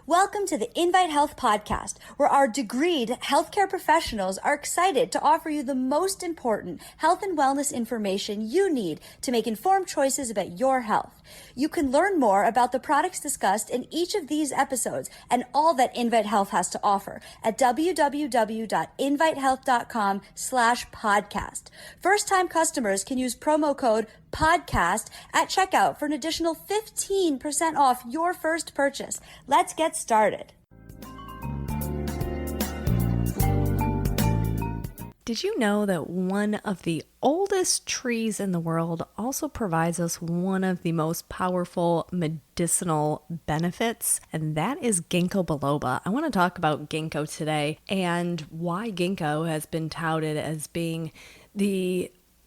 Welcome to the Invite Health podcast, where our degreed healthcare professionals are excited to offer you the most important health and wellness information you need to make informed choices about your health. You can learn more about the products discussed in each of these episodes and all that Invite Health has to offer at www.invitehealth.com/podcast. First-time customers can use promo code podcast at checkout for an additional 15% off your first purchase. Let's get started. Did you know that one of the oldest trees in the world also provides us one of the most powerful medicinal benefits? And that is Ginkgo Biloba. I want to talk about ginkgo today and why ginkgo has been touted as being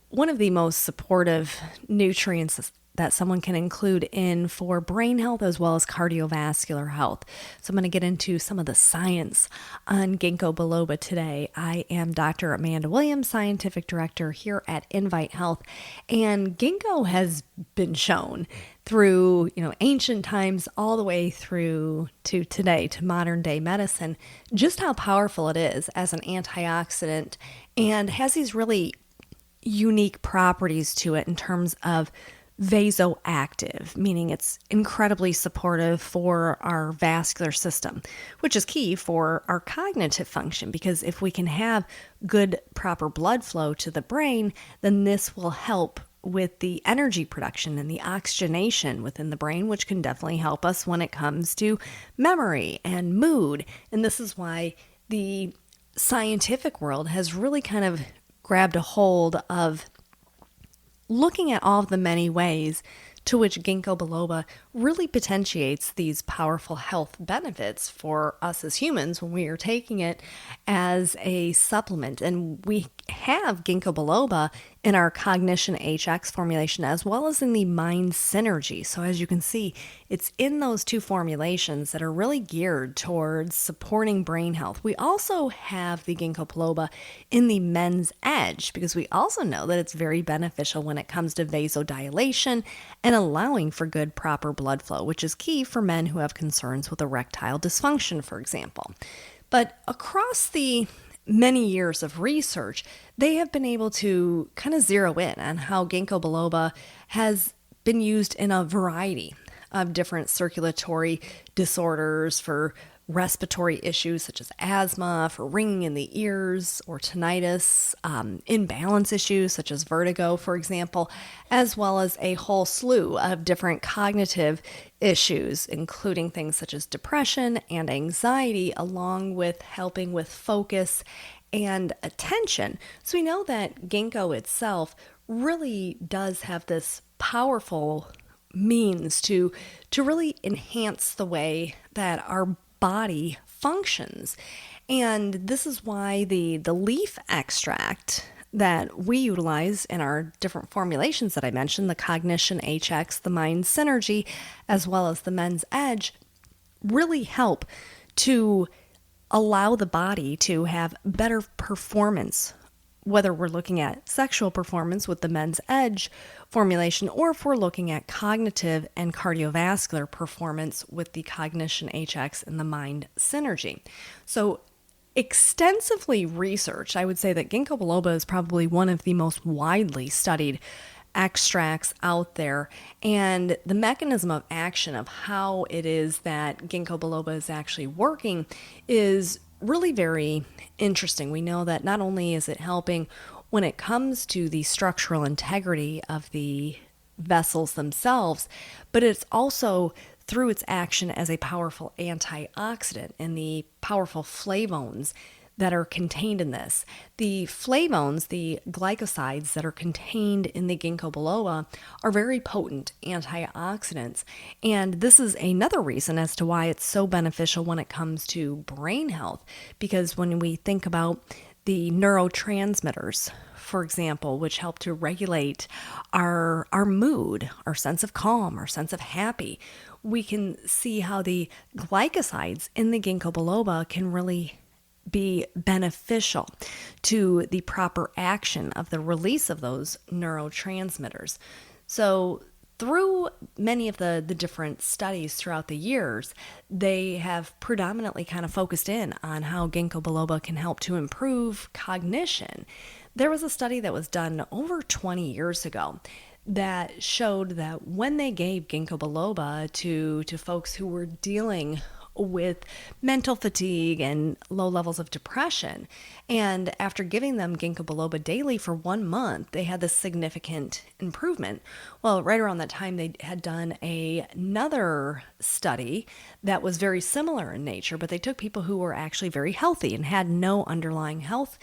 one of the most supportive nutrients that someone can include in for brain health as well as cardiovascular health. So I'm going to get into some of the science on Ginkgo Biloba today. I am Dr. Amanda Williams, Scientific Director here at Invite Health, and ginkgo has been shown through, ancient times all the way through to today, to modern day medicine, just how powerful it is as an antioxidant and has these really unique properties to it in terms of vasoactive, meaning it's incredibly supportive for our vascular system, which is key for our cognitive function, because if we can have good, proper blood flow to the brain, then this will help with the energy production and the oxygenation within the brain, which can definitely help us when it comes to memory and mood. And this is why the scientific world has really kind of grabbed a hold of looking at all of the many ways to which Ginkgo Biloba really potentiates these powerful health benefits for us as humans when we are taking it as a supplement. And we have Ginkgo Biloba in our Cognition HX formulation as well as in the Mind Synergy. So as you can see, it's in those two formulations that are really geared towards supporting brain health. We also have the Ginkgo Biloba in the Men's Edge because we also know that it's very beneficial when it comes to vasodilation and allowing for good, proper blood flow, which is key for men who have concerns with erectile dysfunction, for example. But across the many years of research, they have been able to kind of zero in on how Ginkgo Biloba has been used in a variety of different circulatory disorders for respiratory issues such as asthma, for ringing in the ears or tinnitus, imbalance issues such as vertigo, for example, as well as a whole slew of different cognitive issues, including things such as depression and anxiety, along with helping with focus and attention. So we know that ginkgo itself really does have this powerful means to really enhance the way that our body functions. And this is why the leaf extract that we utilize in our different formulations that I mentioned, the Cognition HX, the Mind Synergy, as well as the Men's Edge, really help to allow the body to have better performance, whether we're looking at sexual performance with the Men's Edge formulation, or if we're looking at cognitive and cardiovascular performance with the Cognition HX and the Mind Synergy. So extensively researched, I would say that Ginkgo Biloba is probably one of the most widely studied extracts out there, and the mechanism of action of how it is that Ginkgo Biloba is actually working is really very interesting. We know that not only is it helping when it comes to the structural integrity of the vessels themselves, but it's also through its action as a powerful antioxidant and the powerful flavones that are contained in this. The flavones, the glycosides that are contained in the Ginkgo Biloba, are very potent antioxidants. And this is another reason as to why it's so beneficial when it comes to brain health. Because when we think about the neurotransmitters, for example, which help to regulate our mood, our sense of calm, our sense of happy, we can see how the glycosides in the Ginkgo Biloba can really be beneficial to the proper action of the release of those neurotransmitters. So through many of the different studies throughout the years, they have predominantly kind of focused in on how Ginkgo biloba can help to improve cognition. There was a study that was done over 20 years ago that showed that when they gave Ginkgo biloba to folks who were dealing with mental fatigue and low levels of depression, and after giving them Ginkgo biloba daily for 1 month, they had this significant improvement. Well, right around that time, they had done another study that was very similar in nature, but they took people who were actually very healthy and had no underlying health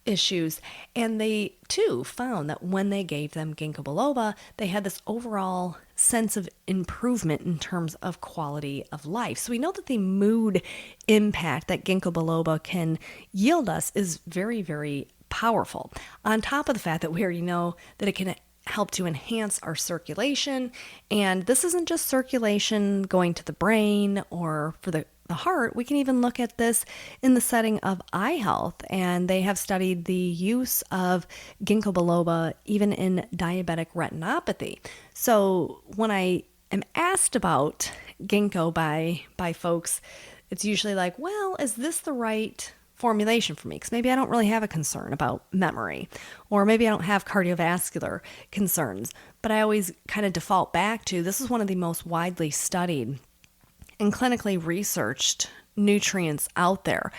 issues, and they too found that when they gave them Ginkgo biloba, they had this overall sense of improvement in terms of quality of life. So we know that the mood impact that Ginkgo biloba can yield us is very, very powerful. On top of the fact that we already know that it can help to enhance our circulation, and this isn't just circulation going to the brain or for the heart. We can even look at this in the setting of eye health, and they have studied the use of Ginkgo biloba even in diabetic retinopathy. So when I am asked about ginkgo by folks, it's usually like, well, is this the right formulation for me? Because maybe I don't really have a concern about memory, or maybe I don't have cardiovascular concerns. But I always kind of default back to, this is one of the most widely studied and clinically researched nutrients out there.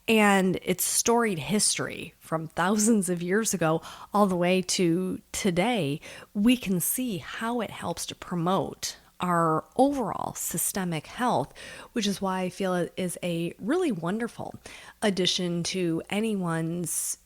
And its storied history from thousands of years ago all the way to today, we can see how it helps to promote our overall systemic health, which is why I feel it is a really wonderful addition to anyone's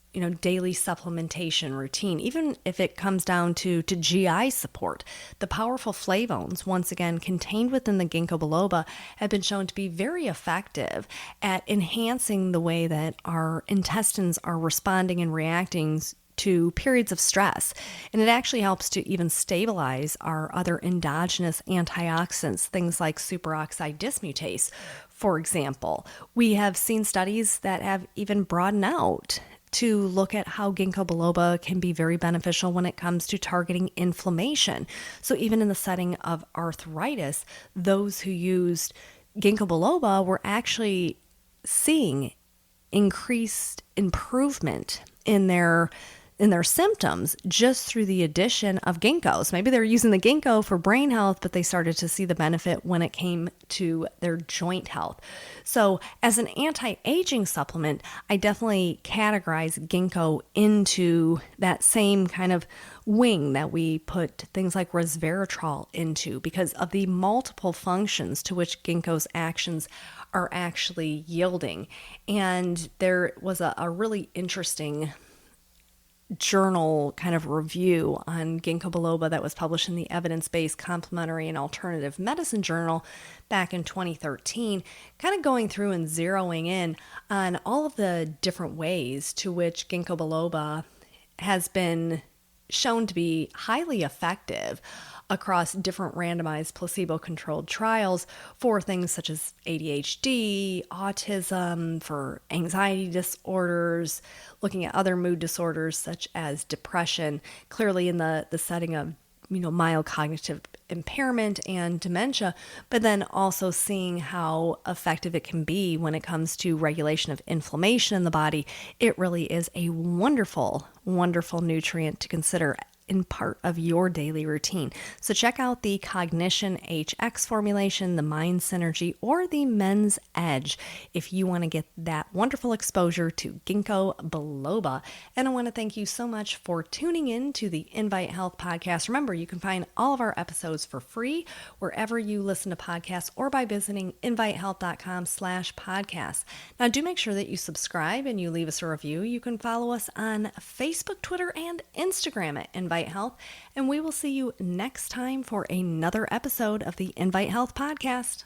daily supplementation routine, even if it comes down to GI support. The powerful flavones, once again, contained within the Ginkgo biloba, have been shown to be very effective at enhancing the way that our intestines are responding and reacting to periods of stress. And it actually helps to even stabilize our other endogenous antioxidants, things like superoxide dismutase, for example. We have seen studies that have even broadened out to look at how Ginkgo biloba can be very beneficial when it comes to targeting inflammation. So even in the setting of arthritis, those who used Ginkgo biloba were actually seeing increased improvement in their symptoms just through the addition of ginkgos. Maybe they were using the ginkgo for brain health, but they started to see the benefit when it came to their joint health. So as an anti-aging supplement, I definitely categorize ginkgo into that same kind of wing that we put things like resveratrol into, because of the multiple functions to which ginkgo's actions are actually yielding. And there was a really interesting journal kind of review on Ginkgo biloba that was published in the Evidence-Based Complementary and Alternative Medicine Journal back in 2013, kind of going through and zeroing in on all of the different ways to which Ginkgo biloba has been shown to be highly effective across different randomized placebo-controlled trials for things such as ADHD, autism, for anxiety disorders, looking at other mood disorders such as depression, clearly in the setting of mild cognitive impairment and dementia, but then also seeing how effective it can be when it comes to regulation of inflammation in the body. It really is a wonderful, wonderful nutrient to consider in part of your daily routine. So check out the Cognition HX formulation, the Mind Synergy, or the Men's Edge if you want to get that wonderful exposure to Ginkgo biloba. And I want to thank you so much for tuning in to the Invite Health podcast. Remember, you can find all of our episodes for free wherever you listen to podcasts or by visiting invitehealth.com/podcast. Now, do make sure that you subscribe and you leave us a review. You can follow us on Facebook, Twitter, and Instagram at Invite Health, and we will see you next time for another episode of the Invite Health podcast.